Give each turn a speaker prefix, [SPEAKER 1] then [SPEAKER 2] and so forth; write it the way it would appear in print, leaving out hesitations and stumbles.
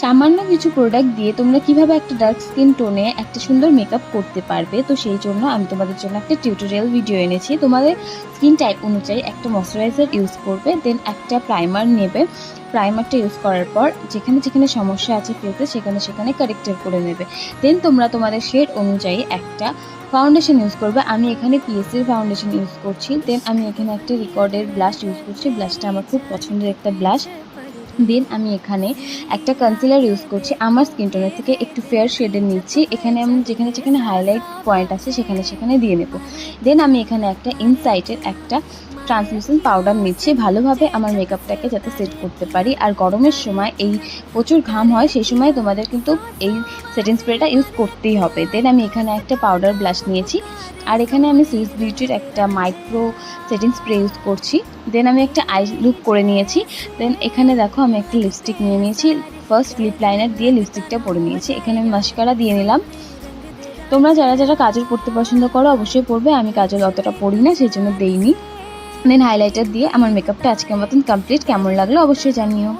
[SPEAKER 1] সামান্য কিছু প্রোডাক্ট দিয়ে তোমরা কিভাবে একটা ডার্ক স্কিন টোনে একটা সুন্দর মেকআপ করতে পারবে, তো সেই জন্য আমি তোমাদের জন্য একটা টিউটোরিয়াল ভিডিও এনেছি। তোমাদের স্কিন টাইপ অনুযায়ী একটা ময়শ্চারাইজার ইউজ করবে, দেন একটা প্রাইমার নেবে। প্রাইমারটা ইউজ করার পর যেখানে যেখানে সমস্যা আছে ফেসে সেখানে সেখানে কারেক্টার করে নেবে। দেন তোমরা তোমাদের শেড অনুযায়ী একটা ফাউন্ডেশন ইউজ করবে। আমি এখানে পিএসসির ফাউন্ডেশন ইউজ করছি। দেন আমি এখানে একটা রিকর্ডের ব্লাশ ইউজ করছি। ব্লাশটা আমার খুব পছন্দের একটা ব্লাশ। দেন আমি এখানে একটা কনসিলার ইউজ করছি, আমার স্কিন টোনের থেকে একটু ফেয়ার শেডের নিচ্ছি। এখানে আমি যেখানে যেখানে হাইলাইট পয়েন্ট আছে সেখানে সেখানে দিয়ে নেব। দেন আমি এখানে একটা ইনসাইটের একটা ট্রান্সলুসেন্ট পাউডার নিচ্ছি, ভালোভাবে আমার মেকআপটাকে যাতে সেট করতে পারি। আর গরমের সময় এই প্রচুর ঘাম হয়, সেই সময় তোমাদের কিন্তু এই সেটিং স্প্রেটা ইউজ করতেই হবে। দেন আমি এখানে একটা পাউডার ব্লাশ নিয়েছি, আর এখানে আমি সুইস বিউটির একটা মাইক্রো সেটিং স্প্রে ইউজ করছি। দেন আমি একটা আই লুক করে নিয়েছি। দেন এখানে দেখো আমি একটা লিপস্টিক নিয়ে নিয়েছি, ফার্স্ট লিপ লাইনার দিয়ে লিপস্টিকটা পরে নিয়েছি। এখানে আমি মাস্কারা দিয়ে নিলাম। তোমরা যারা যারা কাজল পরতে পছন্দ করো অবশ্যই পরবে, আমি কাজল অতটা পরি না সেই জন্য দেইনি। দেন হাইলাইটার দিয়ে আমার মেকআপটা আজকের মতন কমপ্লিট। কেমন লাগলো অবশ্যই জানিও।